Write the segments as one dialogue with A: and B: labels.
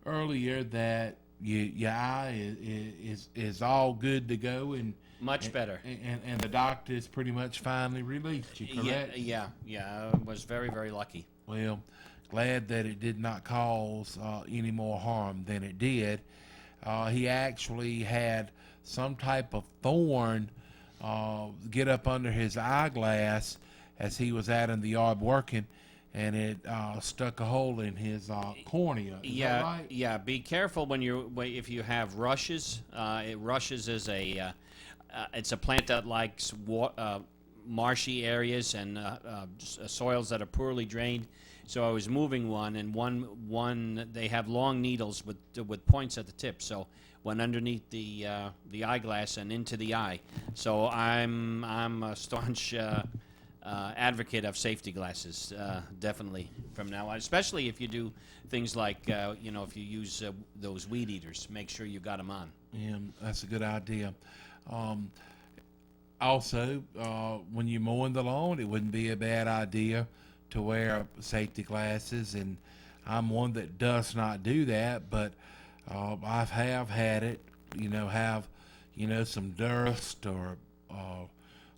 A: earlier that your eye is all good to go, and
B: Much better.
A: and the doctor's pretty much finally released you, correct?
B: Yeah. I was very, very lucky.
A: Well, glad that it did not cause any more harm than it did. He actually had some type of thorn get up under his eyeglass as he was out in the yard working, and it stuck a hole in his cornea. Is that right?
B: Yeah. Be careful if you have rushes. Rushes is it's a plant that likes marshy areas and soils that are poorly drained. So I was moving one, and one they have long needles with points at the tip. So went underneath the eyeglass and into the eye. So I'm a staunch advocate of safety glasses, definitely from now on. Especially if you do things like if you use those weed eaters, make sure you got them on.
A: Yeah, that's a good idea. Also, when you're mowing the lawn, it wouldn't be a bad idea to wear safety glasses, and I'm one that does not do that, but I have had it, have some dust or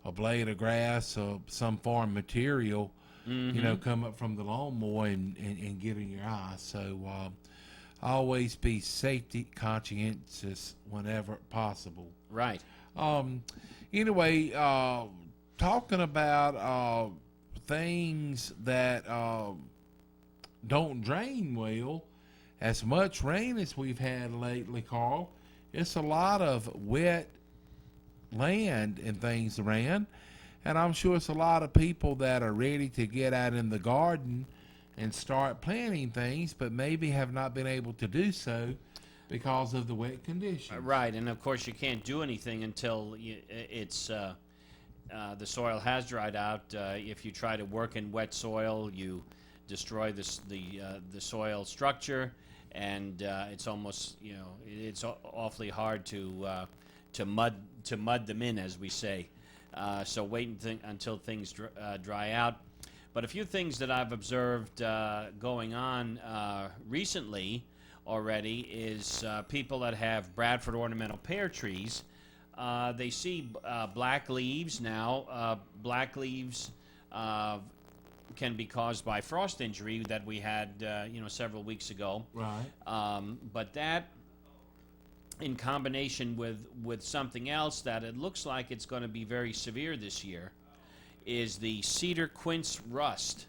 A: a blade of grass or some foreign material, come up from the lawnmower and get in your eye. So always be safety conscientious whenever possible.
B: Right.
A: Anyway, talking about things that don't drain well, as much rain as we've had lately, Carl, it's a lot of wet land and things around, and I'm sure it's a lot of people that are ready to get out in the garden and start planting things, but maybe have not been able to do so because of the wet conditions.
B: Right, and of course you can't do anything until the soil has dried out. If you try to work in wet soil, you destroy the soil structure, and it's almost it's awfully hard to mud them in, as we say. So wait until things dry out. But a few things that I've observed going on recently already is people that have Bradford ornamental pear trees. They see black leaves now. Black leaves can be caused by frost injury that we had several weeks ago.
A: Right.
B: But that, in combination with something else that it looks like it's going to be very severe this year, is the cedar quince rust.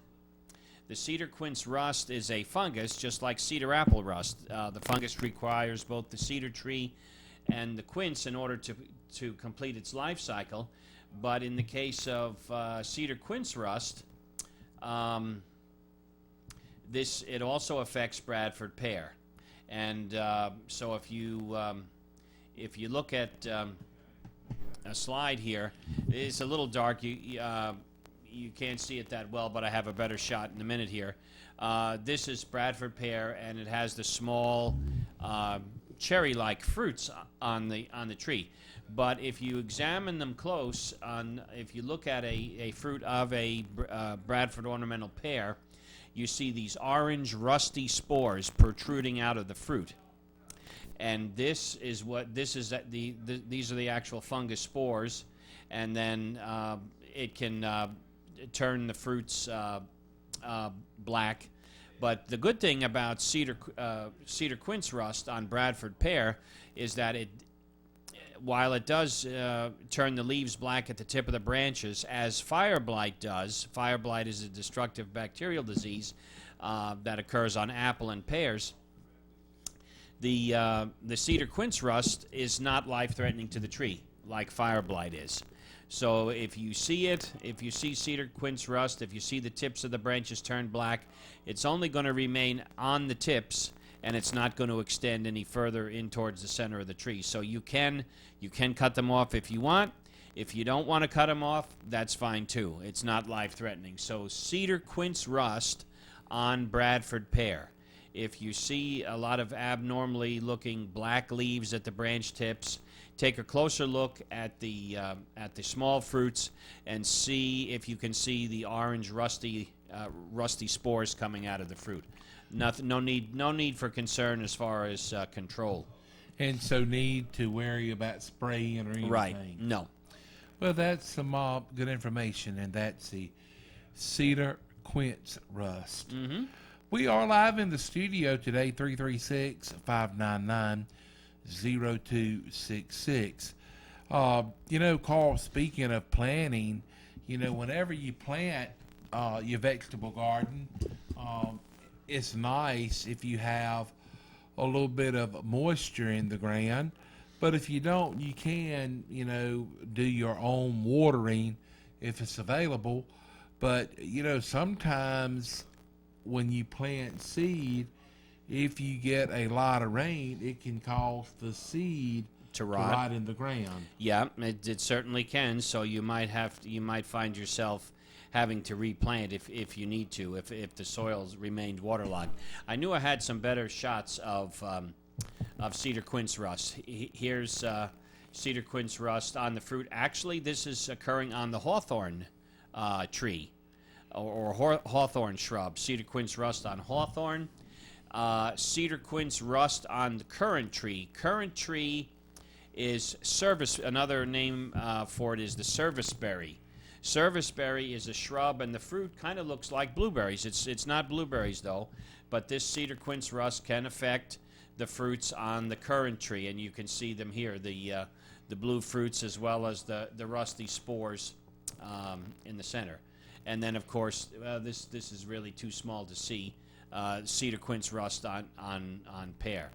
B: The cedar quince rust is a fungus, just like cedar apple rust. The fungus requires both the cedar tree and the quince in order to complete its life cycle. But in the case of cedar quince rust, it also affects Bradford pear. And so if you look at a slide here, it's a little dark. You can't see it that well, but I have a better shot in a minute here. This is Bradford pear, and it has the small cherry-like fruits on the tree. But if you examine them close, if you look at a fruit of a Bradford ornamental pear, you see these orange, rusty spores protruding out of the fruit. And these are the actual fungus spores, and then it can turn the fruits black. But the good thing about cedar quince rust on Bradford pear is that while it does turn the leaves black at the tip of the branches, as fire blight does. Fire blight is a destructive bacterial disease that occurs on apple and pears. The cedar quince rust is not life-threatening to the tree like fire blight is. So if you see cedar quince rust, if you see the tips of the branches turn black, it's only going to remain on the tips, and it's not going to extend any further in towards the center of the tree. So you can cut them off if you want. If you don't want to cut them off, that's fine too. It's not life-threatening. So cedar quince rust on Bradford pear. If you see a lot of abnormally looking black leaves at the branch tips, take a closer look at the small fruits and see if you can see the orange rusty spores coming out of the fruit. Nothing. No need for concern as far as control.
A: And so need to worry about spraying or anything.
B: Right. No.
A: Well, that's some good information, and that's the cedar quince rust.
B: Mm-hmm.
A: We are live in the studio today, 336-599-0266. Carl, speaking of planting, whenever you plant your vegetable garden, it's nice if you have a little bit of moisture in the ground. But if you don't, you can, do your own watering if it's available. But, sometimes when you plant seed, if you get a lot of rain, it can cause the seed
B: To rot.
A: in the ground.
B: Yeah, it certainly can. So you might find yourself having to replant if you need to, if the soil's remained waterlogged. I knew I had some better shots of cedar quince rust. Here's cedar quince rust on the fruit. Actually, this is occurring on the hawthorn tree or hawthorn shrub. Cedar quince rust on hawthorn. Cedar quince rust on the currant tree. Currant tree is another name for it is the serviceberry. Serviceberry is a shrub, and the fruit kind of looks like blueberries. It's not blueberries, though, but this cedar quince rust can affect the fruits on the currant tree, and you can see them here, the blue fruits as well as the rusty spores in the center. And then, of course, this is really too small to see, cedar quince rust on pear.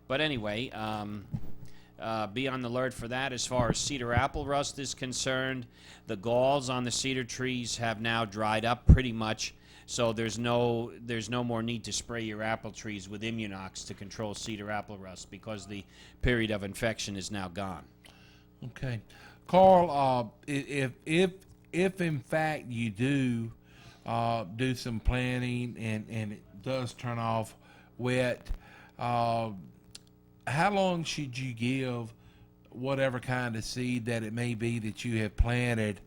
B: But anyway, be on the alert for that. As far as cedar apple rust is concerned, the galls on the cedar trees have now dried up pretty much, so there's no more need to spray your apple trees with Immunox to control cedar apple rust because the period of infection is now gone.
A: Okay, Carl. If in fact you do some planting and it does turn off wet, how long should you give whatever kind of seed that it may be that you have planted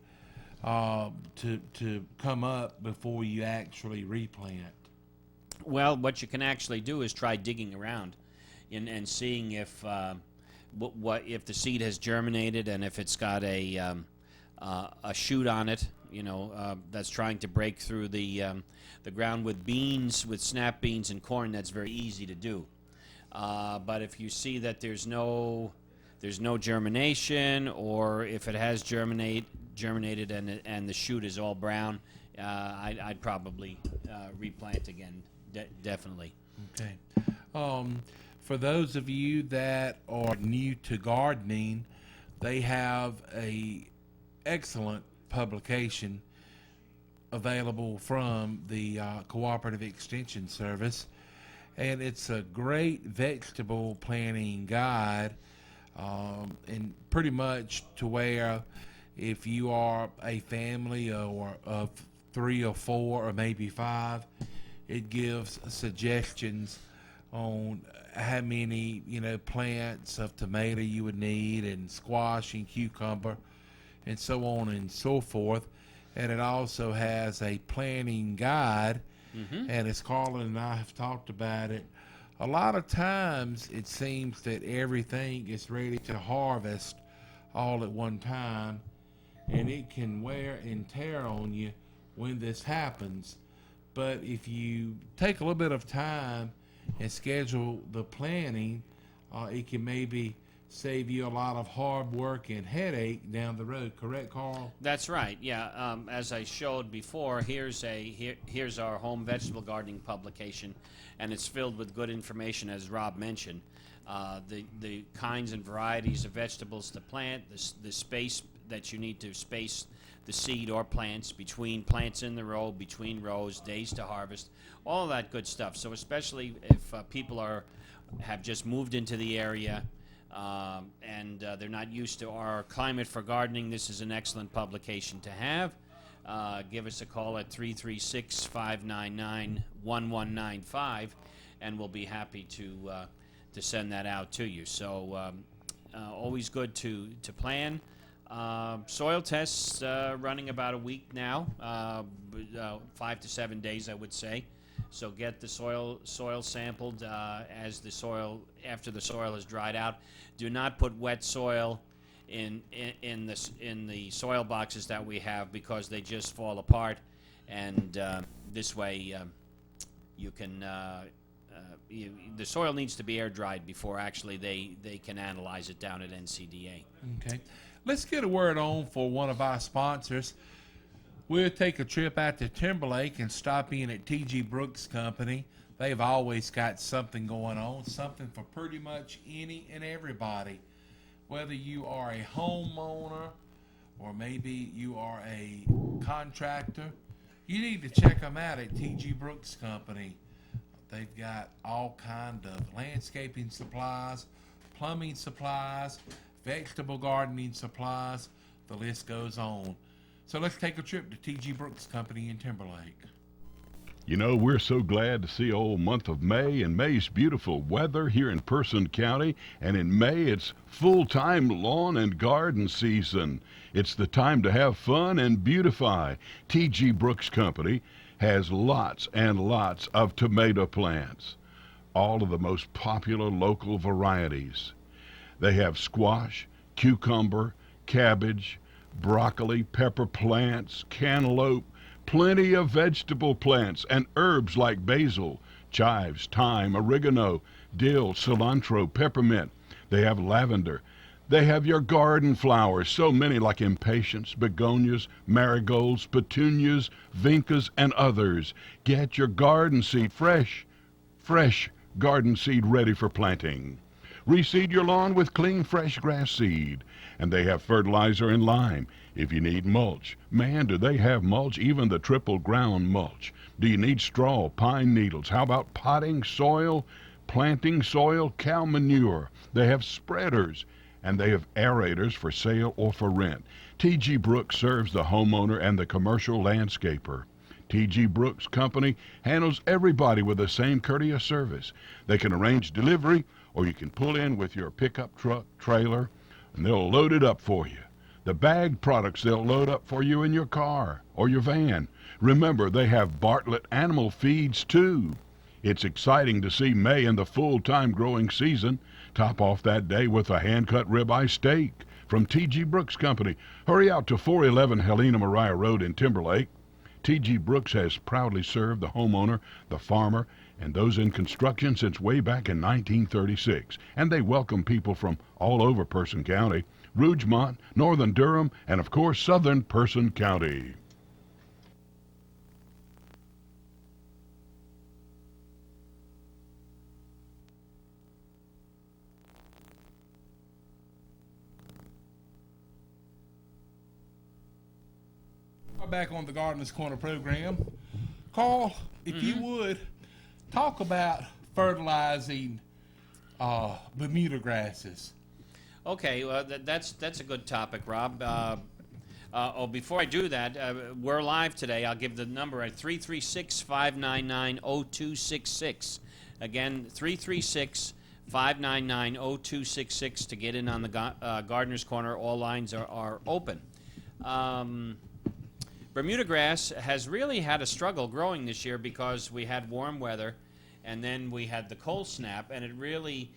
A: to come up before you actually replant?
B: Well, what you can actually do is try digging around and seeing if if the seed has germinated and if it's got a shoot on it, that's trying to break through the ground. With snap beans and corn, that's very easy to do. But if you see that there's no germination, or if it has germinated and the shoot is all brown, I'd probably replant again. Definitely.
A: Okay. For those of you that are new to gardening, they have a excellent publication available from the Cooperative Extension Service. And it's a great vegetable planting guide, and pretty much to where if you are a family of 3 or 4 or maybe 5, it gives suggestions on how many plants of tomato you would need, and squash and cucumber, and so on and so forth. And it also has a planting guide. Mm-hmm. And as Carla and I have talked about it, a lot of times it seems that everything is ready to harvest all at one time, and it can wear and tear on you when this happens. But if you take a little bit of time and schedule the planting, it can maybe save you a lot of hard work and headache down the road. Correct, Carl?
B: That's right. Yeah. As I showed before, here's our home vegetable gardening publication, and it's filled with good information, as Rob mentioned. The kinds and varieties of vegetables to plant, the space that you need to space the seed or plants between plants in the row, between rows, days to harvest, all of that good stuff. So especially if people have just moved into the area, and they're not used to our climate for gardening, this is an excellent publication to have. Give us a call at 336-599-1195, and we'll be happy to send that out to you. So always good to plan. Soil tests running about a week now, 5 to 7 days, I would say. So get the soil sampled after the soil has dried out. Do not put wet soil in the soil boxes that we have, because they just fall apart, and this way you can the soil needs to be air dried before actually they can analyze it down at NCDA.
A: Okay. Let's get a word on for one of our sponsors. We'll take a trip out to Timberlake and stop in at T.G. Brooks Company. They've always got something going on, something for pretty much any and everybody. Whether you are a homeowner or maybe you are a contractor, you need to check them out at T.G. Brooks Company. They've got all kind of landscaping supplies, plumbing supplies, vegetable gardening supplies. The list goes on. So let's take a trip to T.G. Brooks Company in Timberlake.
C: You know, we're so glad to see old month of May and May's beautiful weather here in Person County. And in May, it's full-time lawn and garden season. It's the time to have fun and beautify. T.G. Brooks Company has lots and lots of tomato plants, all of the most popular local varieties. They have squash, cucumber, cabbage, broccoli, pepper plants, cantaloupe, plenty of vegetable plants, and herbs like basil, chives, thyme, oregano, dill, cilantro, peppermint. They have lavender. They have your garden flowers, so many like impatiens, begonias, marigolds, petunias, vincas, and others. Get your garden seed fresh garden seed ready for planting. Reseed your lawn with clean, fresh grass seed. And they have fertilizer and lime. If you need mulch, man, do they have mulch, even the triple ground mulch. Do you need straw, pine needles? How about potting soil, planting soil, cow manure? They have spreaders, and they have aerators for sale or for rent. T.G. Brooks serves the homeowner and the commercial landscaper. T.G. Brooks Company handles everybody with the same courteous service. They can arrange delivery, or you can pull in with your pickup truck, trailer, and they'll load it up for you. The bagged products they'll load up for you in your car or your van. Remember, they have Bartlett animal feeds too. It's exciting to see May in the full-time growing season. Top off that day with a hand-cut ribeye steak from T.G. Brooks Company. Hurry out to 411 Helena Maria Road in Timberlake. T.G. Brooks has proudly served the homeowner, the farmer, and those in construction since way back in 1936. And they welcome people from all over Person County, Rougemont, Northern Durham, and of course Southern Person County.
A: We're back on the Gardenerd Corner program. Carl, if you would, talk about fertilizing Bermuda grasses.
B: Okay, well, that's a good topic, Rob. Before I do that, we're live today. I'll give the number at 336-599-0266. Again, 336-599-0266 to get in on the Gardener's Corner. All lines are open. Bermuda grass has really had a struggle growing this year because we had warm weather, and then we had the cold snap, and it really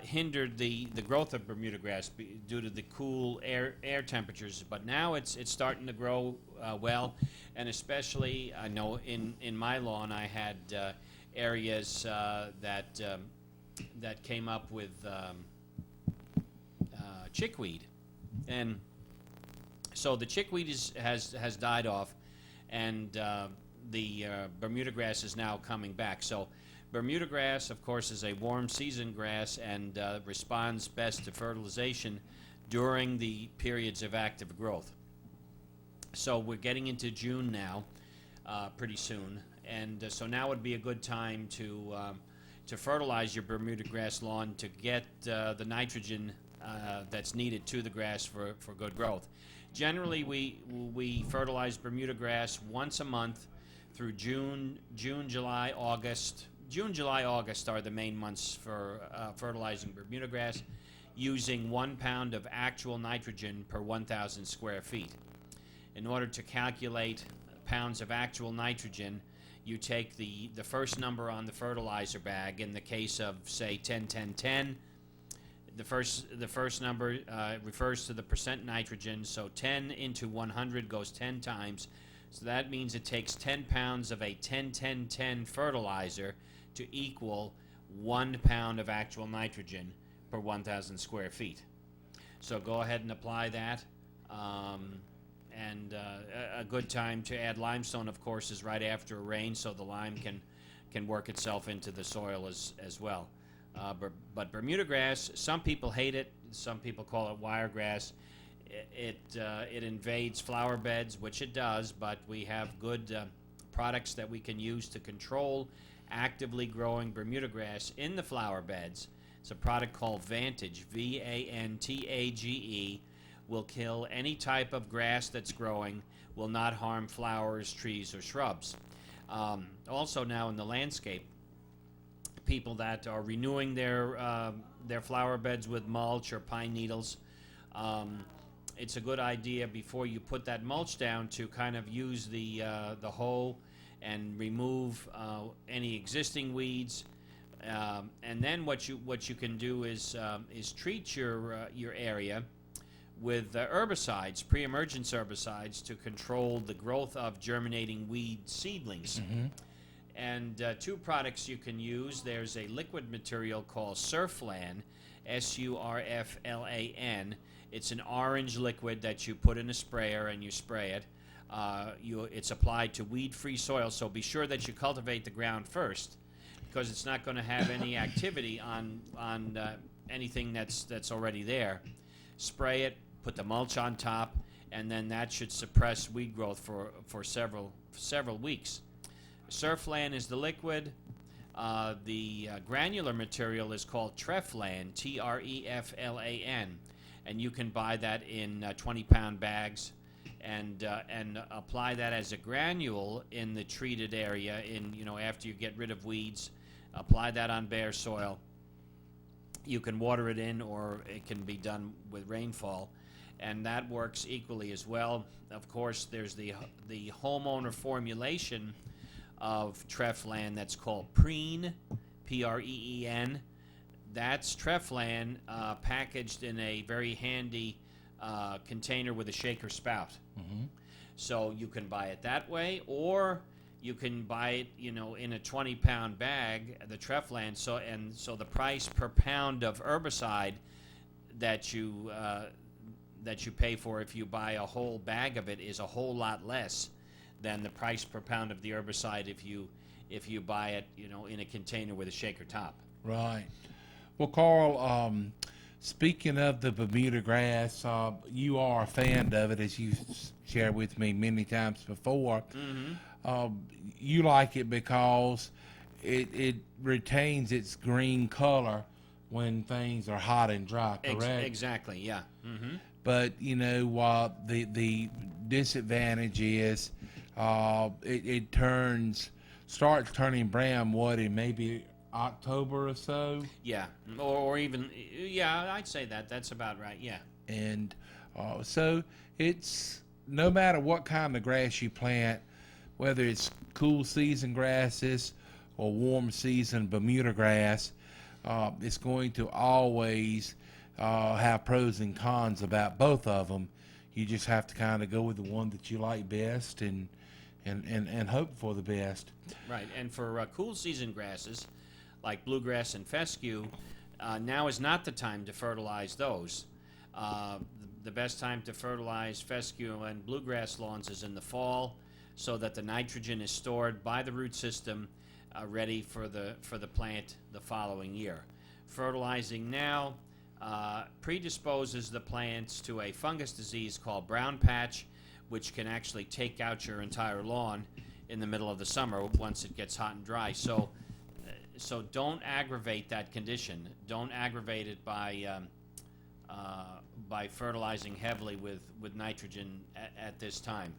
B: hindered the growth of Bermuda grass due to the cool air temperatures. But now it's starting to grow well, and especially I know in my lawn I had areas that came up with chickweed, and so the chickweed has died off, and the Bermuda grass is now coming back. So Bermuda grass, of course, is a warm season grass and responds best to fertilization during the periods of active growth. So we're getting into June now, pretty soon, and so now would be a good time to fertilize your Bermuda grass lawn to get the nitrogen that's needed to the grass for good growth. Generally, we fertilize Bermuda grass once a month through June, July, August. June, July, August are the main months for fertilizing Bermuda grass, using 1 pound of actual nitrogen per 1,000 square feet. In order to calculate pounds of actual nitrogen, You take the first number on the fertilizer bag. In the case of, say, 10-10-10, the first number refers to the percent nitrogen, so 10 into 100 goes 10 times. So that means it takes 10 pounds of a 10-10-10 fertilizer to equal 1 pound of actual nitrogen per 1,000 square feet. So go ahead and apply that. A good time to add limestone, of course, is right after a rain, so the lime can work itself into the soil as well. But Bermuda grass, some people hate it. Some people call it wiregrass. It invades flower beds, which it does, but we have good products that we can use to control actively growing Bermuda grass in the flower beds. It's a product called Vantage, Vantage, will kill any type of grass that's growing, will not harm flowers, trees, or shrubs. Also now in the landscape, people that are renewing their flower beds with mulch or pine needles, it's a good idea before you put that mulch down to kind of use the hoe and remove any existing weeds. And then what you can do is treat your area with herbicides, pre-emergence herbicides, to control the growth of germinating weed seedlings.
A: Mm-hmm.
B: And two products you can use. There's a liquid material called Surflan, Surflan. It's an orange liquid that you put in a sprayer and you spray it. It's applied to weed-free soil, so be sure that you cultivate the ground first, because it's not going to have any activity on anything that's already there. Spray it, put the mulch on top, and then that should suppress weed growth for several weeks. Surflan is the liquid. The granular material is called Treflan, Treflan, and you can buy that in 20-pound bags and apply that as a granule in the treated area. After you get rid of weeds, apply that on bare soil. You can water it in, or it can be done with rainfall, and that works equally as well. Of course, there's the homeowner formulation of Treflan that's called Preen, Preen. That's Treflan packaged in a very handy container with a shaker spout.
A: Mm-hmm.
B: So you can buy it that way, or you can buy it, in a 20-pound bag, the Treflan. So the price per pound of herbicide that you pay for if you buy a whole bag of it is a whole lot less than the price per pound of the herbicide if you buy it, in a container with a shaker top.
A: Right. Well, Carl, speaking of the Bermuda grass, you are a fan of it, as you've shared with me many times before.
B: Mm-hmm.
A: You like it because it retains its green color when things are hot and dry, correct?
B: Exactly, yeah. Mm-hmm.
A: But, the disadvantage is it starts turning brown, in maybe October or so?
B: Yeah, or even, I'd say that's about right, yeah.
A: And so it's, no matter what kind of grass you plant, whether it's cool season grasses or warm season Bermuda grass, it's going to always have pros and cons about both of them. You just have to kind of go with the one that you like best and hope for the best.
B: Right, and for cool season grasses like bluegrass and fescue, now is not the time to fertilize those. The best time to fertilize fescue and bluegrass lawns is in the fall, so that the nitrogen is stored by the root system, ready for the plant the following year. Fertilizing now predisposes the plants to a fungus disease called brown patch, which can actually take out your entire lawn in the middle of the summer once it gets hot and dry. So don't aggravate that condition. Don't aggravate it by fertilizing heavily with nitrogen at this time.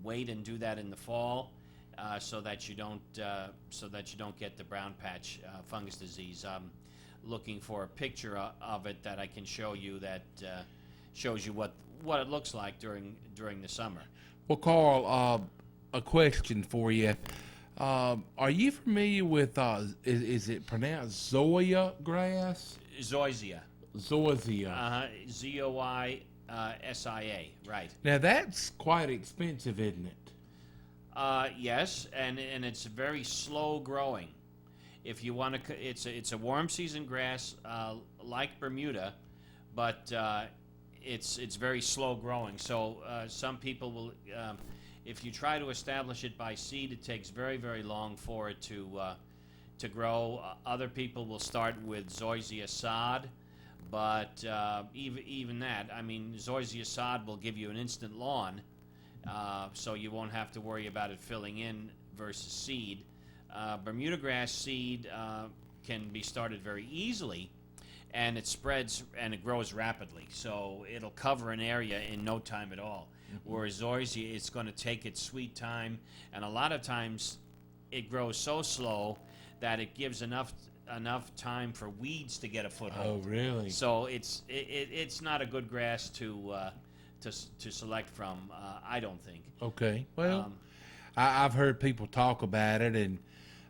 B: Wait and do that in the fall, so that you don't get the brown patch fungus disease. Looking for a picture of it that I can show you that shows you what it looks like during the summer.
A: Well, Carl, a question for you. Are you familiar with, is it pronounced Zoya grass?
B: Zoysia.
A: Zoysia.
B: Zoysia, right.
A: Now, that's quite expensive, isn't it?
B: Yes, and it's very slow growing. If you want to, it's a warm season grass like Bermuda, but it's very slow growing. So some people will, if you try to establish it by seed, it takes very, very long for it to grow. Other people will start with Zoysia sod, but even that, I mean, Zoysia sod will give you an instant lawn, so you won't have to worry about it filling in versus seed. Bermuda grass seed can be started very easily, and it spreads and it grows rapidly, so it'll cover an area in no time at all. Whereas Zoysia, it's going to take its sweet time, and a lot of times it grows so slow that it gives enough time for weeds to get a foothold.
A: Oh, really?
B: So it's not a good grass to select from, I don't think.
A: Okay. Well, I've heard people talk about it, and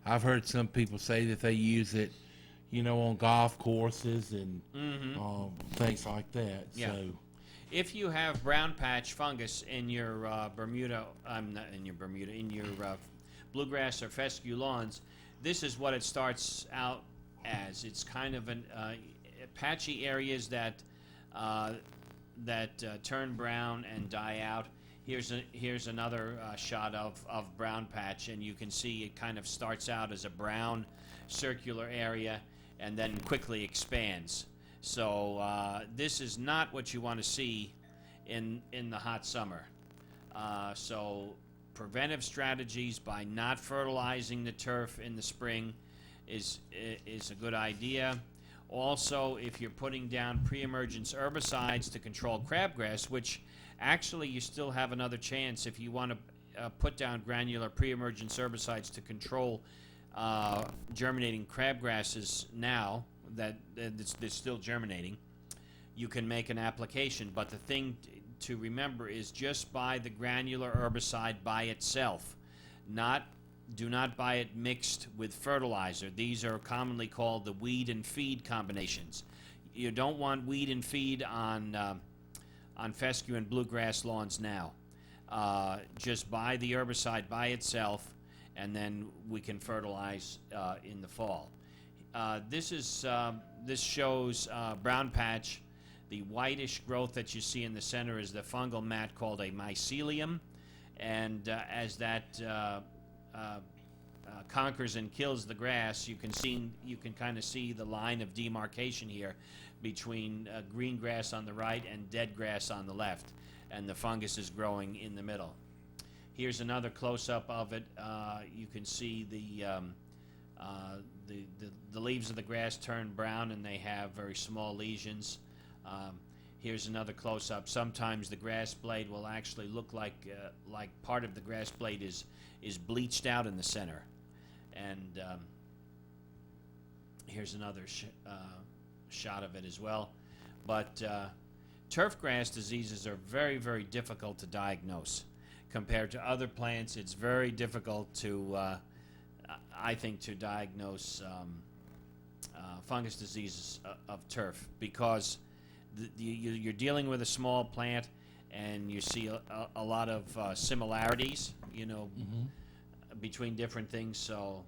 A: I've heard some people say that they use it, on golf courses and things like that.
B: Yeah.
A: So,
B: if you have brown patch fungus in your Bermuda, in your bluegrass or fescue lawns, this is what it starts out as. It's kind of an patchy areas that turn brown and die out. Here's another shot of brown patch, and you can see it kind of starts out as a brown circular area and then quickly expands. So this is not what you want to see in the hot summer. So preventive strategies by not fertilizing the turf in the spring is a good idea. Also, if you're putting down pre-emergence herbicides to control crabgrass, which actually you still have another chance if you want to put down granular pre-emergence herbicides to control germinating crabgrasses now that they're still germinating, you can make an application. But the thing to remember is just buy the granular herbicide by itself. Do not buy it mixed with fertilizer. These are commonly called the weed and feed combinations. You don't want weed and feed on fescue and bluegrass lawns now. Just buy the herbicide by itself, and then we can fertilize in the fall. This shows brown patch. The whitish growth that you see in the center is the fungal mat called a mycelium, and as that conquers and kills the grass, you can kind of see the line of demarcation here between green grass on the right and dead grass on the left, and the fungus is growing in the middle. Here's another close-up of it. You can see the leaves of the grass turn brown, and they have very small lesions. Here's another close-up. Sometimes the grass blade will actually look like part of the grass blade is bleached out in the center. And here's another shot of it as well. But turf grass diseases are very, very difficult to diagnose. Compared to other plants, it's very difficult I think, to diagnose fungus diseases of turf, because you're dealing with a small plant, and you see a lot of similarities, between different things. So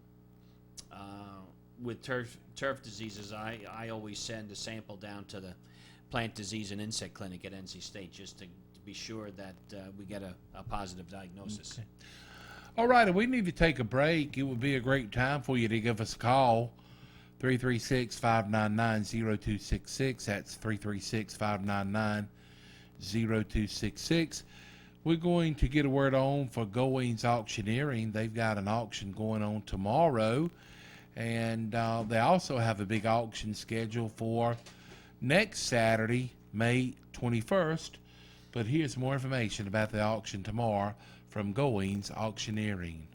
B: with turf diseases, I always send a sample down to the Plant Disease and Insect Clinic at NC State just to be sure that we get a positive diagnosis.
A: Okay. All right, we need to take a break. It would be a great time for you to give us a call. 336-599-0266. That's 336-599-0266. We're going to get a word on for Goings Auctioneering. They've got an auction going on tomorrow, and they also have a big auction scheduled for next Saturday, May 21st. But here's more information about the auction tomorrow from Goings Auctioneering.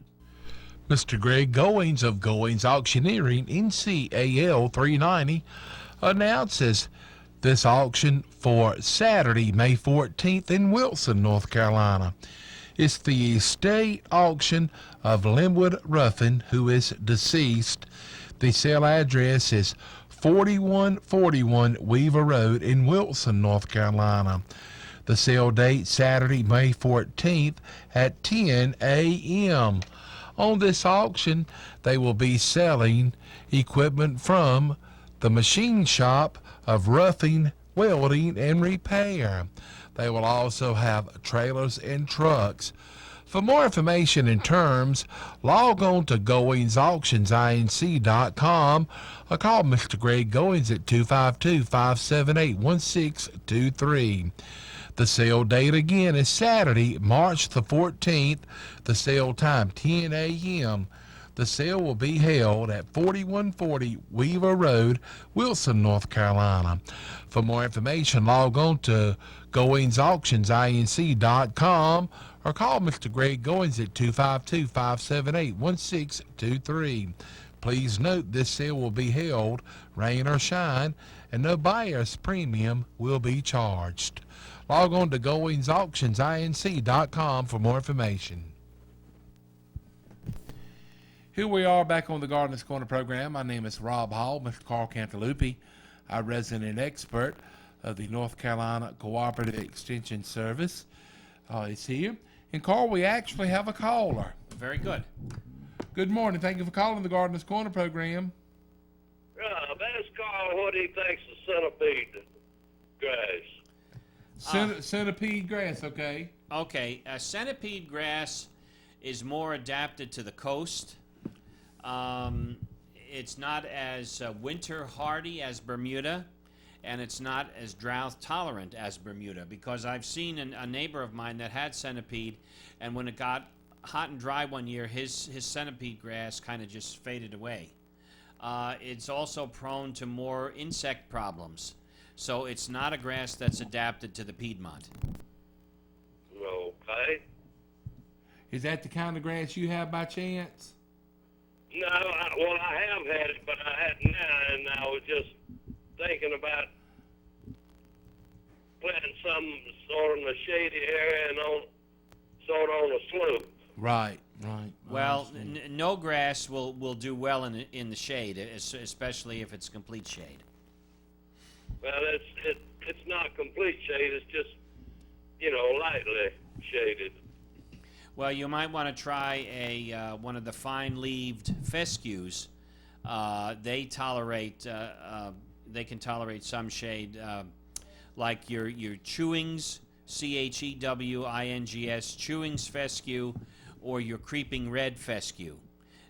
A: Mr. Greg Goings of Goings Auctioneering, NCAL 390, announces this auction for Saturday, May 14th in Wilson, North Carolina. It's the estate auction of Linwood Ruffin, who is deceased. The sale address is 4141 Weaver Road in Wilson, North Carolina. The sale date, Saturday, May 14th at 10 a.m. On this auction, they will be selling equipment from the machine shop of Ruffin Welding and Repair. They will also have trailers and trucks. For more information and terms, log on to GoingsAuctionsINC.com or call Mr. Greg Goings at 252-578-1623. The sale date again is Saturday, March the 14th. The sale time, 10 a.m. The sale will be held at 4140 Weaver Road, Wilson, North Carolina. For more information, log on to GoingsAuctionsINC.com or call Mr. Greg Goings at 252-578-1623. Please note this sale will be held, rain or shine, and no buyer's premium will be charged. Log on to GoingsAuctionsINC.com for more information. Here we are back on the Gardenerd Corner program. My name is Rob Hall. Mr. Carl Cantalupi, our resident expert of the North Carolina Cooperative Extension Service, is here. And Carl, we actually have a caller.
B: Very good.
A: Good morning. Thank you for calling the Gardenerd Corner program.
D: Ask Carl what he thinks of centipede grass.
A: Centipede grass, okay.
B: Okay, centipede grass is more adapted to the coast. It's not as winter hardy as Bermuda, and it's not as drought tolerant as Bermuda, because I've seen a neighbor of mine that had centipede, and when it got hot and dry one year, his centipede grass kind of just faded away. It's also prone to more insect problems, so it's not a grass that's adapted to the Piedmont.
D: Okay.
A: Is that the kind of grass you have by chance?
D: No, I have had it, but I hadn't now, and I was just thinking about planting some sort of a shady area and sort of on a slope.
A: Right.
B: Well, no grass will do well in the shade, especially if it's complete shade.
D: Well, it's not complete shade. It's just, lightly shaded.
B: Well, you might want to try one of the fine-leaved fescues. They can tolerate some shade, like your chewings, Chewings, chewings fescue, or your creeping red fescue.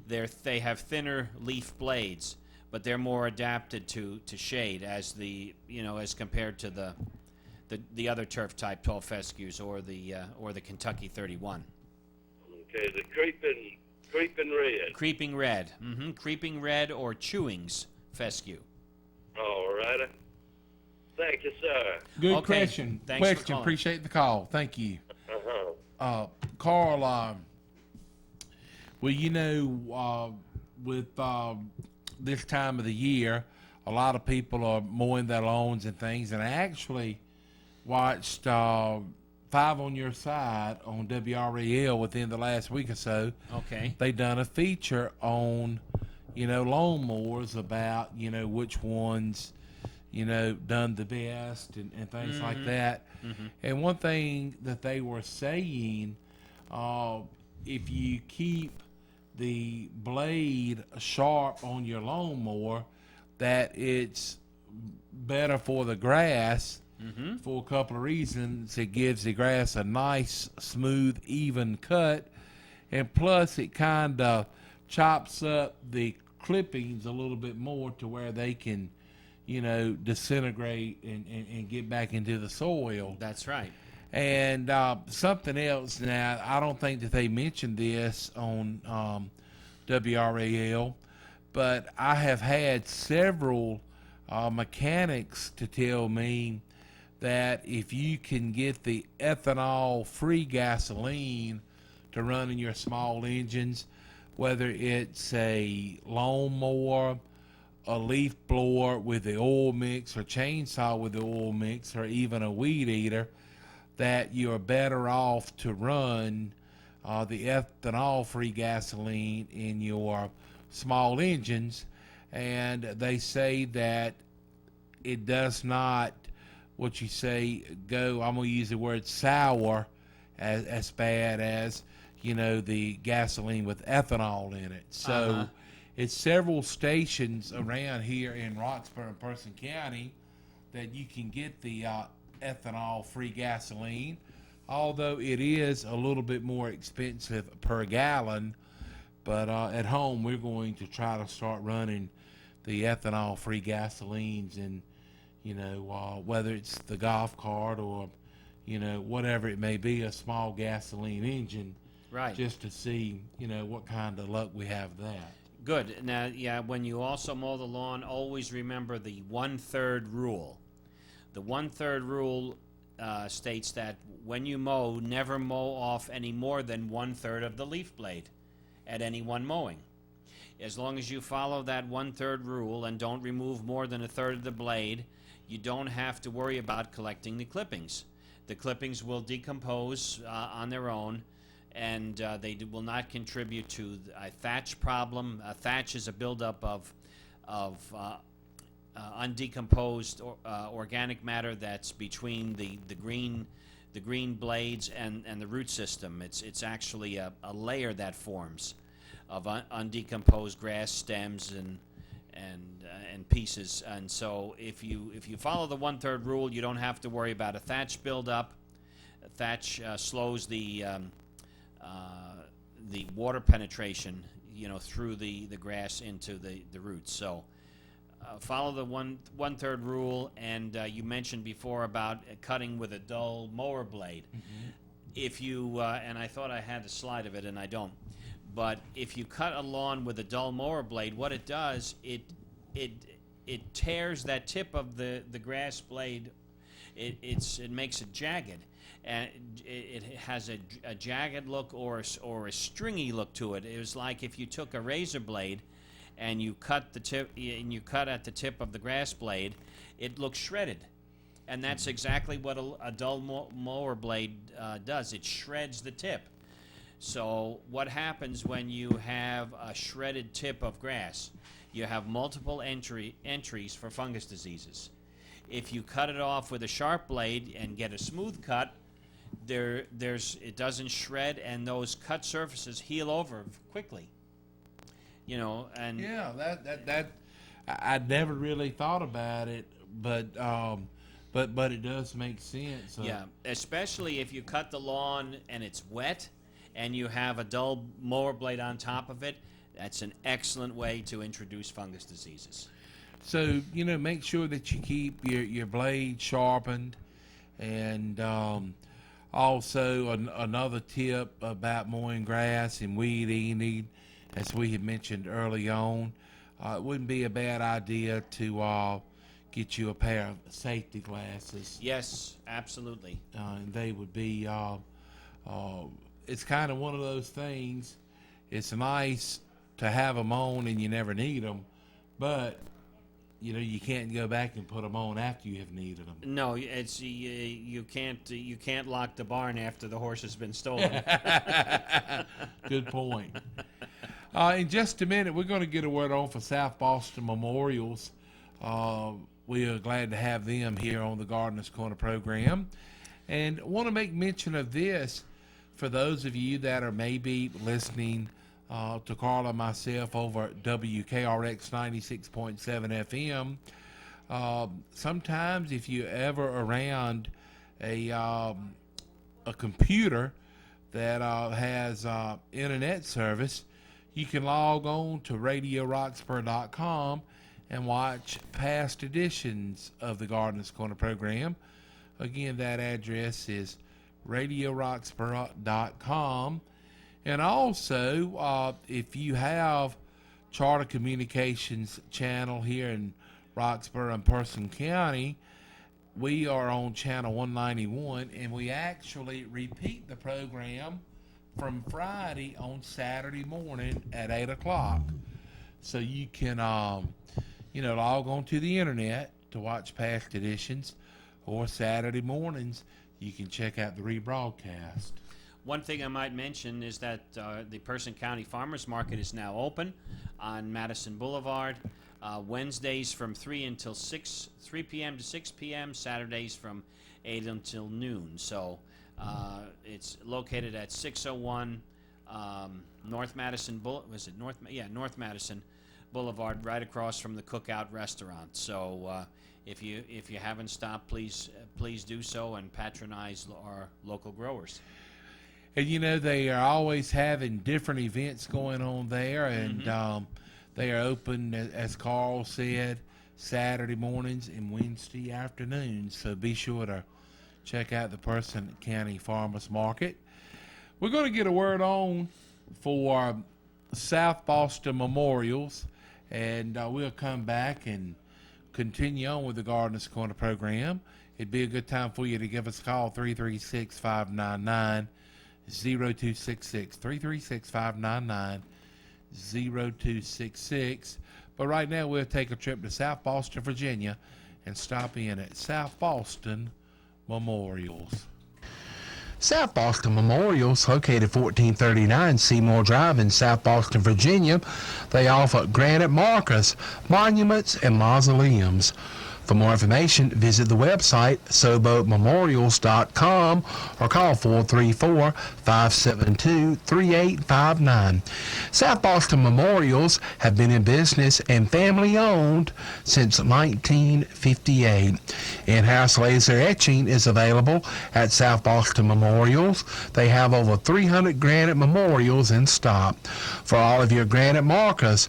B: They have thinner leaf blades, but they're more adapted to shade as as compared to the other turf type tall fescues or the Kentucky 31.
D: Okay, the creeping red.
B: Creeping red. Creeping red or chewings fescue.
D: All righty. Thank you, sir.
A: Good
B: Okay,
A: question.
B: thanks for calling.
A: Appreciate the call. Thank you.
D: Uh-huh.
A: Carl, with this time of the year, a lot of people are mowing their lawns and things, and I actually watched Five on Your Side on WREL within the last week or so.
B: Okay.
A: They done a feature on, lawnmowers about, which ones, done the best and things like that.
B: Mm-hmm.
A: And one thing that they were saying, if you keep the blade sharp on your lawnmower, that it's better for the grass.
B: Mm-hmm.
A: For a couple of reasons. It gives the grass a nice, smooth, even cut, and plus it kind of chops up the clippings a little bit more to where they can, disintegrate and get back into the soil.
B: That's right.
A: And something else, now, I don't think that they mentioned this on WRAL, but I have had several mechanics to tell me that if you can get the ethanol-free gasoline to run in your small engines, whether it's a lawnmower, a leaf blower with the oil mix, or chainsaw with the oil mix, or even a weed eater, that you're better off to run the ethanol-free gasoline in your small engines, and they say that it does not, what you say, go, I'm going to use the word sour, as bad as, the gasoline with ethanol in it. So it's several stations around here in Roxborough and Person County that you can get the ethanol-free gasoline, although it is a little bit more expensive per gallon. But at home, we're going to try to start running the ethanol-free gasolines, and whether it's the golf cart or whatever it may be, a small gasoline engine,
B: Right.
A: just to see what kind of luck we have with that.
B: Good. Now, yeah, when you also mow the lawn, always remember the 1/3 rule. The 1/3 rule states that when you mow, never mow off any more than 1/3 of the leaf blade at any one mowing. As long as you follow that 1/3 rule and don't remove more than 1/3 of the blade, you don't have to worry about collecting the clippings. The clippings will decompose on their own, and they will not contribute to a thatch problem. Thatch is a buildup of undecomposed organic matter that's between the green blades and the root system. It's actually a layer that forms of undecomposed grass stems and pieces. And so if you follow the 1/3 rule, you don't have to worry about a thatch buildup. Thatch slows the water penetration, through the grass into the roots. So follow the 1/3 rule. And you mentioned before about cutting with a dull mower blade. Mm-hmm. If you and I thought I had a slide of it, and I don't. But if you cut a lawn with a dull mower blade, what it does, it tears that tip of the grass blade. It makes it jagged, and it has a jagged look or a stringy look to it. It was like if you took a razor blade and you cut the tip, and you cut at the tip of the grass blade, it looks shredded, and that's exactly what a dull mower blade does. It shreds the tip. So what happens when you have a shredded tip of grass? You have multiple entries for fungus diseases. If you cut it off with a sharp blade and get a smooth cut, it doesn't shred, and those cut surfaces heal over quickly. And
A: yeah, that I never really thought about it, but it does make sense.
B: Yeah, especially if you cut the lawn and it's wet, and you have a dull mower blade on top of it. That's an excellent way to introduce fungus diseases.
A: So, make sure that you keep your blade sharpened. And also another tip about mowing grass and weed eating, as we had mentioned early on, it wouldn't be a bad idea to get you a pair of safety glasses.
B: Yes, absolutely.
A: And they would be, it's kind of one of those things. It's nice to have them on and you never need them, but you can't go back and put them on after you have needed them.
B: No, it's you can't lock the barn after the horse has been stolen.
A: Good point. In just a minute, we're going to get a word on for South Boston Memorials. We are glad to have them here on the Gardenerd Corner program, and want to make mention of this for those of you that are maybe listening to Carl and myself over at WKRX 96.7 FM. Sometimes if you ever around a computer that has internet service, you can log on to RadioRoxborough.com and watch past editions of the Gardenerd Corner program. Again, that address is RadioRoxborough.com. And also, if you have Charter Communications channel here in Roxborough and Person County, we are on channel 191, and we actually repeat the program from Friday on Saturday morning at 8 o'clock. So you can, log on to the internet to watch past editions, or Saturday mornings, you can check out the rebroadcast.
B: One thing I might mention is that the Person County Farmers Market is now open on Madison Boulevard. Wednesdays from 3 p.m. to 6 p.m. Saturdays from 8 until noon. So it's located at 601 North Madison North Madison Boulevard, right across from the Cookout Restaurant. So if you haven't stopped, please do so and patronize our local growers.
A: And they are always having different events going on there, and they are open, as Carl said, Saturday mornings and Wednesday afternoons. So be sure to check out the Person County Farmers Market. We're going to get a word on for South Boston Memorials, and we'll come back and continue on with the Gardenerd Corner program. It'd be a good time for you to give us a call, 336-599-0266, 336-599-0266. But right now we'll take a trip to South Boston, Virginia, and stop in at South Boston Memorials.
E: South Boston Memorials, located 1439 Seymour Drive in South Boston, Virginia. They offer granite markers, monuments, and mausoleums. For more information, visit the website SoboMemorials.com or call 434-572-3859. South Boston Memorials have been in business and family-owned since 1958. In-house laser etching is available at South Boston Memorials. They have over 300 granite memorials in stock. For all of your granite markers,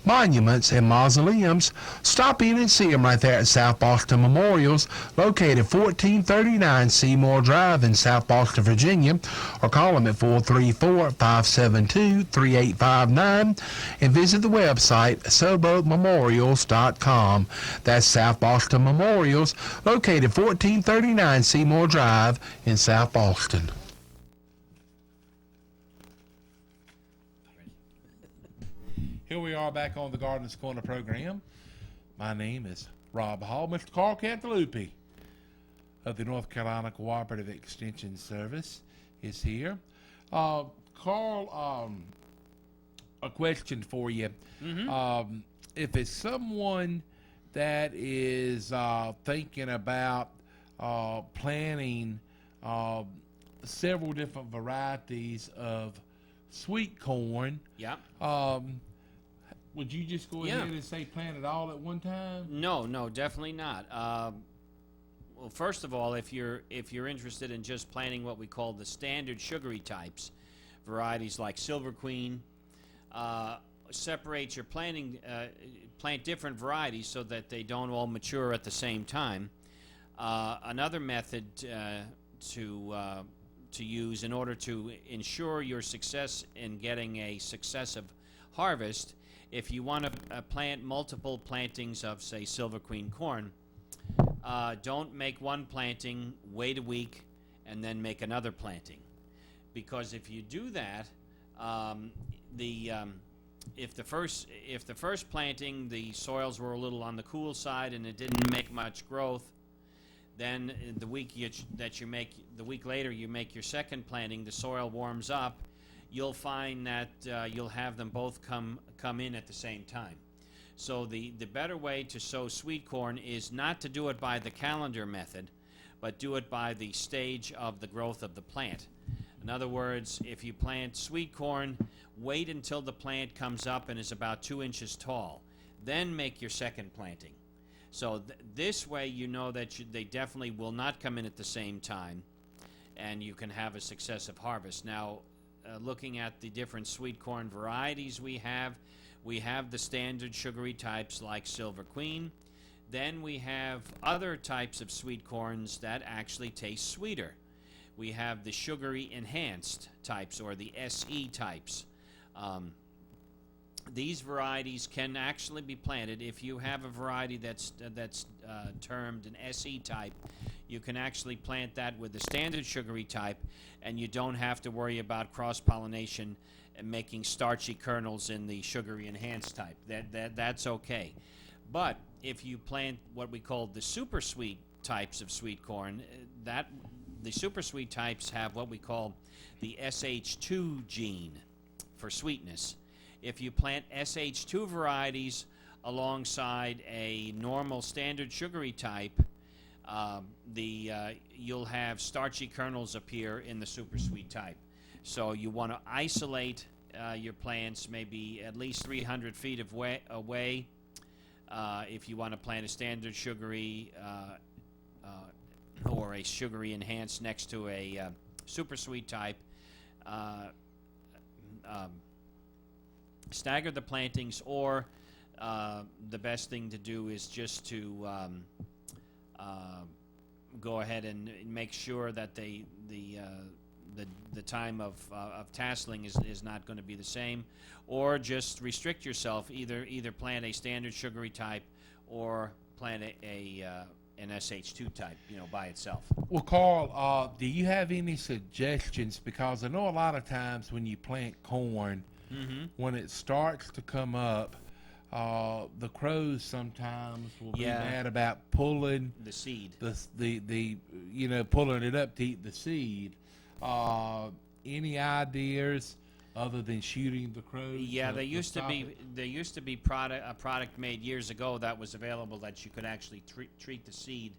E: monuments, and mausoleums, stop in and see them right there at South Boston Memorials, located 1439 Seymour Drive in South Boston, Virginia, or call them at 434-572-3859 and visit the website SoboMemorials.com. That's South Boston Memorials, located 1439 Seymour Drive in South Boston.
A: Here we are back on the Gardenerd Corner program. My name is Rob Hall. Mr. Carl Cantalupi of the North Carolina Cooperative Extension Service is here. Carl, a question for you. If it's someone that is thinking about planting several different varieties of sweet corn, would you just go ahead and say plant it all at one time?
B: No, definitely not. Well, first of all, if you're interested in just planting what we call the standard sugary types, varieties like Silver Queen, separate your planting, plant different varieties so that they don't all mature at the same time. Another method to use in order to ensure your success in getting a successive harvest, if you want to plant multiple plantings of, say, Silver Queen corn, don't make one planting, wait a week, and then make another planting. Because if you do that, if the first planting the soils were a little on the cool side and it didn't make much growth, then the week later you make your second planting, the soil warms up, you'll find that you'll have them both come in at the same time. So the better way to sow sweet corn is not to do it by the calendar method, but do it by the stage of the growth of the plant. In other words, if you plant sweet corn, wait until the plant comes up and is about 2 inches tall. Then make your second planting. So this way you know that they definitely will not come in at the same time, and you can have a successive harvest. Now, looking at the different sweet corn varieties we have the standard sugary types like Silver Queen. Then we have other types of sweet corns that actually taste sweeter. We have the sugary enhanced types, or the SE types. These varieties can actually be planted. If you have a variety that's termed an SE type, you can actually plant that with the standard sugary type, and you don't have to worry about cross-pollination and making starchy kernels in the sugary enhanced type. That's okay. But if you plant what we call the super sweet types of sweet corn, the super sweet types have what we call the SH2 gene for sweetness. If you plant SH2 varieties alongside a normal standard sugary type, you'll have starchy kernels appear in the super sweet type. So you want to isolate your plants maybe at least 300 feet away. If you want to plant a standard sugary or a sugary enhanced next to a super sweet type, stagger the plantings, or the best thing to do is just to go ahead and make sure that the time of tasseling is not going to be the same, or just restrict yourself. Either plant a standard sugary type or plant an SH2 type, by itself.
A: Well, Carl, do you have any suggestions? Because I know a lot of times when you plant corn, when it starts to come up, the crows sometimes will be mad about pulling
B: the seed.
A: Pulling it up to eat the seed. Any ideas other than shooting the crows?
B: Yeah, there used to be a product made years ago that was available that you could actually treat the seed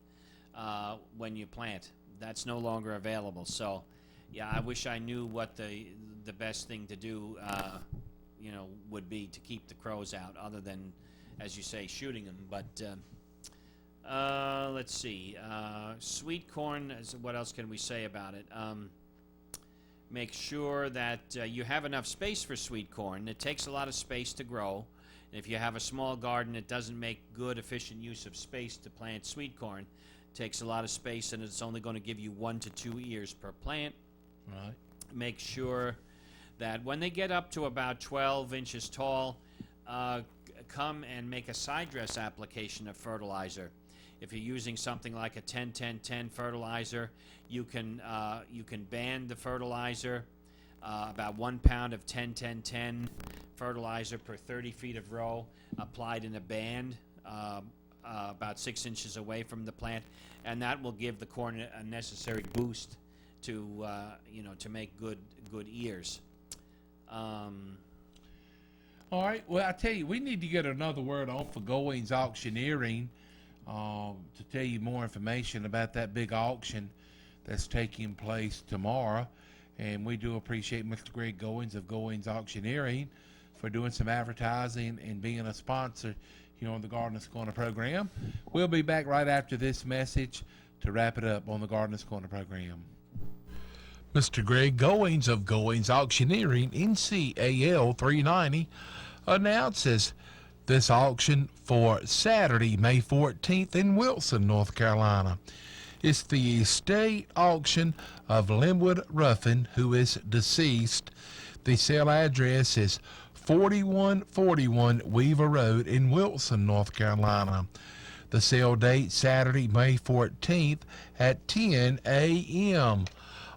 B: when you plant. That's no longer available. So, yeah, I wish I knew what the best thing to do would be to keep the crows out, other than, as you say, shooting them. But let's see. Sweet corn, what else can we say about it? Make sure that you have enough space for sweet corn. It takes a lot of space to grow. And if you have a small garden, it doesn't make good, efficient use of space to plant sweet corn. It takes a lot of space, and it's only going to give you 1 to 2 ears per plant.
A: Right.
B: Make sure that when they get up to about 12 inches tall, come and make a side dress application of fertilizer. If you're using something like a 10-10-10 fertilizer, you can band the fertilizer, about 1 pound of 10-10-10 fertilizer per 30 feet of row, applied in a band about 6 inches away from the plant, and that will give the corn a necessary boost to make good ears.
A: All right. Well, I tell you, we need to get another word on for Goings Auctioneering to tell you more information about that big auction that's taking place tomorrow. And we do appreciate Mr. Greg Goings of Goings Auctioneering for doing some advertising and being a sponsor here on the Gardenerd Corner program. We'll be back right after this message to wrap it up on the Gardenerd Corner program.
E: Mr. Greg Goings of Goings Auctioneering, NCAL 390, announces this auction for Saturday, May 14th in Wilson, North Carolina. It's the estate auction of Linwood Ruffin, who is deceased. The sale address is 4141 Weaver Road in Wilson, North Carolina. The sale date, Saturday, May 14th at 10 a.m.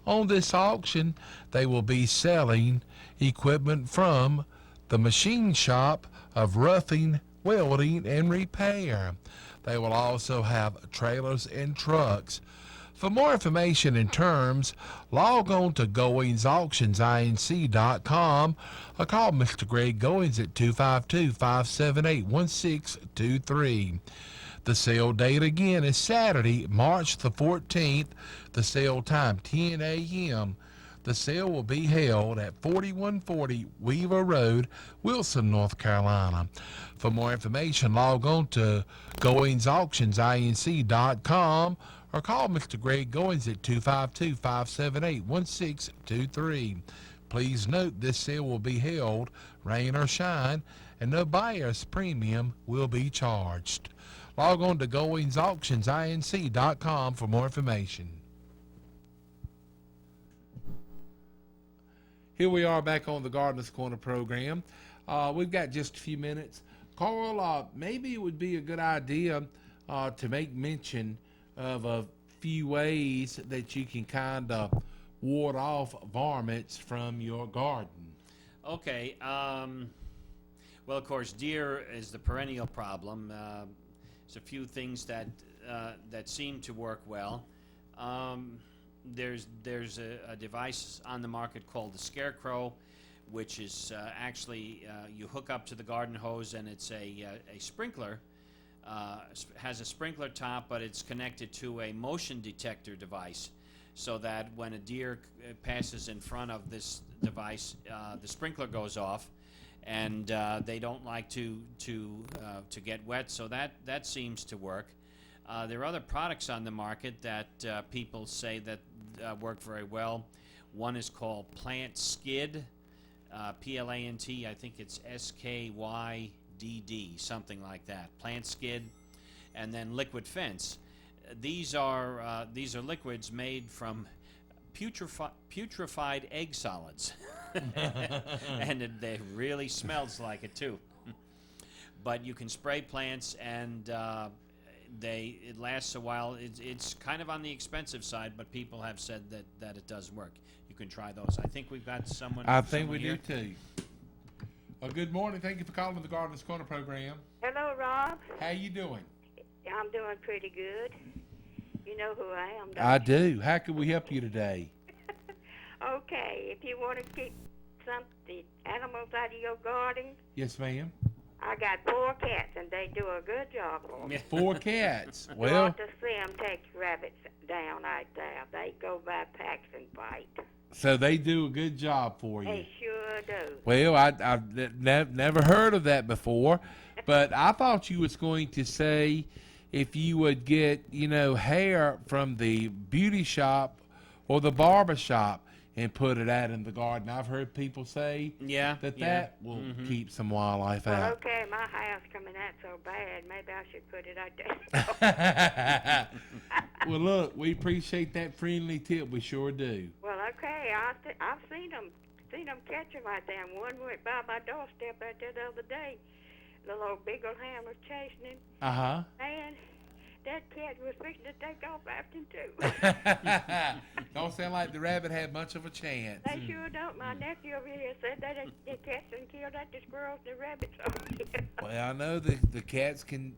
E: On this auction, they will be selling equipment from the machine shop of Roughing, Welding, and Repair. They will also have trailers and trucks. For more information and terms, log on to GoingsAuctionsINC.com or call Mr. Greg Goings at 252-578-1623. The sale date again is Saturday, March the 14th. The sale time, 10 a.m. The sale will be held at 4140 Weaver Road, Wilson, North Carolina. For more information, log on to GoingsAuctionsINC.com or call Mr. Greg Goings at 252-578-1623. Please note this sale will be held, rain or shine, and no buyer's premium will be charged. Log on to GoingsAuctionsINC.com for more information.
A: Here we are back on the Gardenerd Corner program. We've got just a few minutes. Carl, maybe it would be a good idea to make mention of a few ways that you can kind of ward off varmints from your garden.
B: Okay. Well, of course, deer is the perennial problem. There's a few things that seem to work well. there's a device on the market called the Scarecrow, which is actually you hook up to the garden hose, and it's a sprinkler. Has a sprinkler top, but it's connected to a motion detector device, so that when a deer passes in front of this device, the sprinkler goes off, and they don't like to get wet. So that seems to work. There are other products on the market that people say that work very well. One is called Plant Skid, Plant. I think it's SKYDD, something like that. Plant Skid, and then Liquid Fence. These are liquids made from putrefied egg solids, and it really smells like it too. But you can spray plants, and it lasts a while. It's kind of on the expensive side, but people have said that it does work. You can try those. I think we've got someone.
A: I think
B: someone
A: we
B: here.
A: do too. Good morning. Thank you for calling the Gardenerd Corner program.
F: Hello, Rob.
A: How you doing?
F: I'm doing pretty good. You know who I am, don't
A: I
F: you?
A: do. How can we help you today?
F: Okay, if you want to keep some the animals out of your garden,
A: Yes, ma'am.
F: I got 4 cats, and they do a good job for me.
A: 4 cats.
F: You
A: Well,
F: ought to see them take rabbits down right there. They go by packs and fight.
A: so they do a good job for you.
F: They sure do.
A: Well, I've never heard of that before, but I thought you was going to say if you would get, hair from the beauty shop or the barber shop and put it out in the garden. I've heard people say that will keep some wildlife
F: Well,
A: out.
F: okay, my house coming out so bad, maybe I should put it out there.
A: Well, look, we appreciate that friendly tip. We sure do.
F: Well, okay, I've seen them catch 'em out there. And one went by my doorstep out there the other day. Little old Beagleham was chasing him.
A: Uh-huh.
F: Man, that cat was fixing to take off after him, too.
A: Don't sound like the rabbit had much of a chance.
F: They sure don't. My nephew over here said that the cats done killed out the squirrels and the rabbits over here.
A: Well, I know the cats can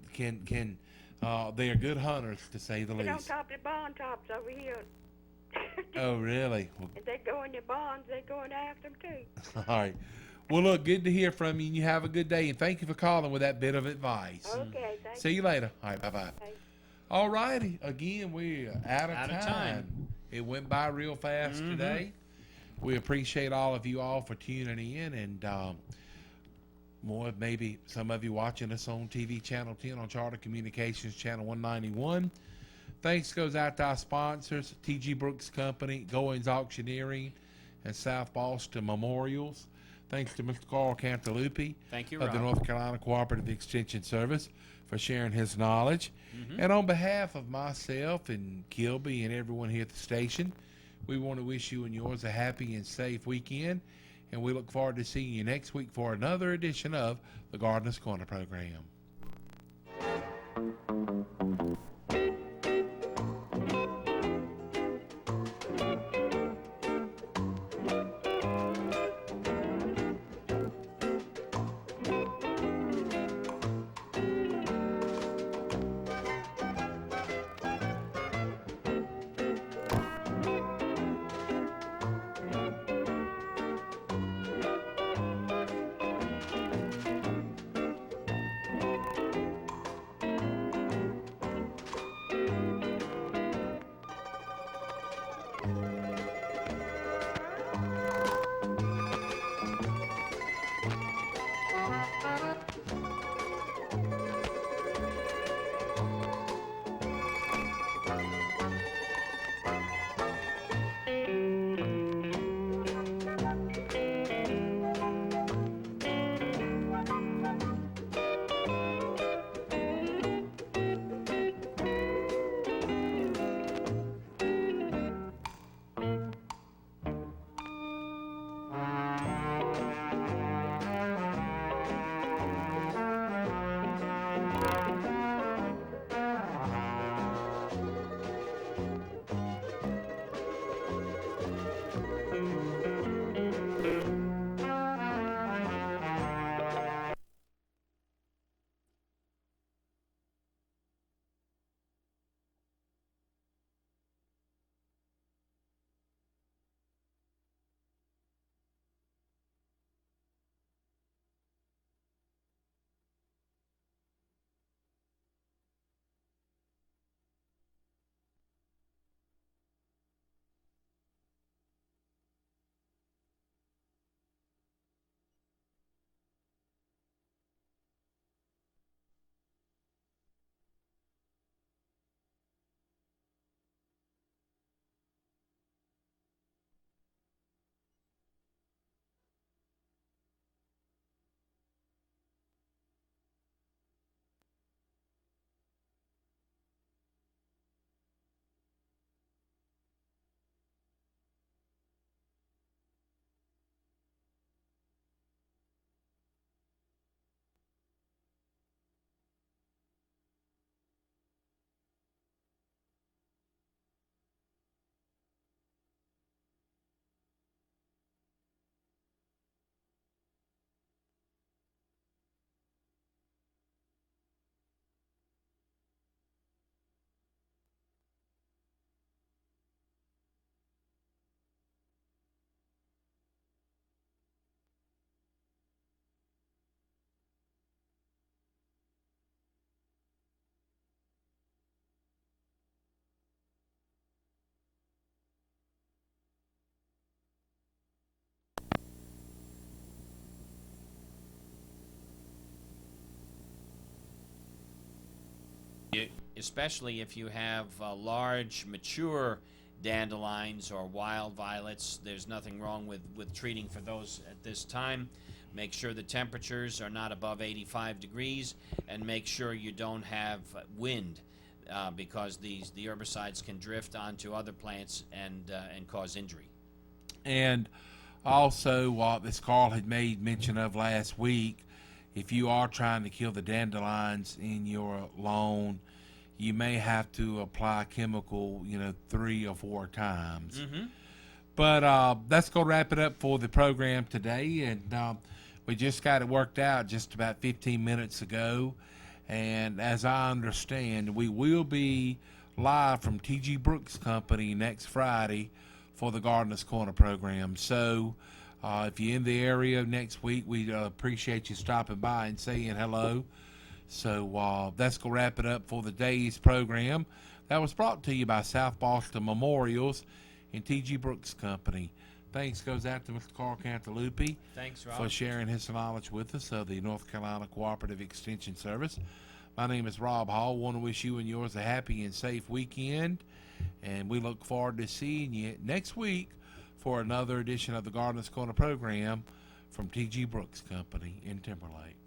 A: they are good hunters, to say the
F: They don't
A: least.
F: top the barn tops over here.
A: Oh, really? Well,
F: If they go in the barns, they going after them, too.
A: all right. Well, look, good to hear from you, and you have a good day, and thank you for calling with that bit of advice.
F: Okay, thank
A: See you later. All right, bye-bye.
F: Bye.
A: All righty. Again, we're out of time. It went by real fast today. We appreciate all of you all for tuning in, and more, maybe some of you watching us on TV Channel 10 on Charter Communications Channel 191. Thanks goes out to our sponsors, T.G. Brooks Company, Goins Auctioneering, and South Boston Memorials. Thanks to Mr. Carl Cantalupi
B: Thank you,
A: of the
B: Rob.
A: North Carolina Cooperative Extension Service for sharing his knowledge. And on behalf of myself and Kilby and everyone here at the station, we want to wish you and yours a happy and safe weekend. And we look forward to seeing you next week for another edition of the Gardenerd Corner program.
B: Especially if you have large, mature dandelions or wild violets. There's nothing wrong with treating for those at this time. Make sure the temperatures are not above 85 degrees, and make sure you don't have wind, because the herbicides can drift onto other plants and cause injury.
A: And also, what this Carl had made mention of last week, if you are trying to kill the dandelions in your lawn, you may have to apply chemical, 3 or 4 times.
B: Mm-hmm.
A: But that's going to wrap it up for the program today. And we just got it worked out just about 15 minutes ago. And as I understand, we will be live from T.G. Brooks Company next Friday for the Gardenerd Corner program. So if you're in the area next week, we'd appreciate you stopping by and saying hello. So that's going to wrap it up for the day's program. That was brought to you by South Boston Memorials and T.G. Brooks Company. Thanks goes out to Mr. Carl Cantalupi.
B: Thanks, Rob.
A: For sharing his knowledge with us of the North Carolina Cooperative Extension Service. My name is Rob Hall. Want to wish you and yours a happy and safe weekend. And we look forward to seeing you next week for another edition of the Gardenerd Corner program from T.G. Brooks Company in Timberlake.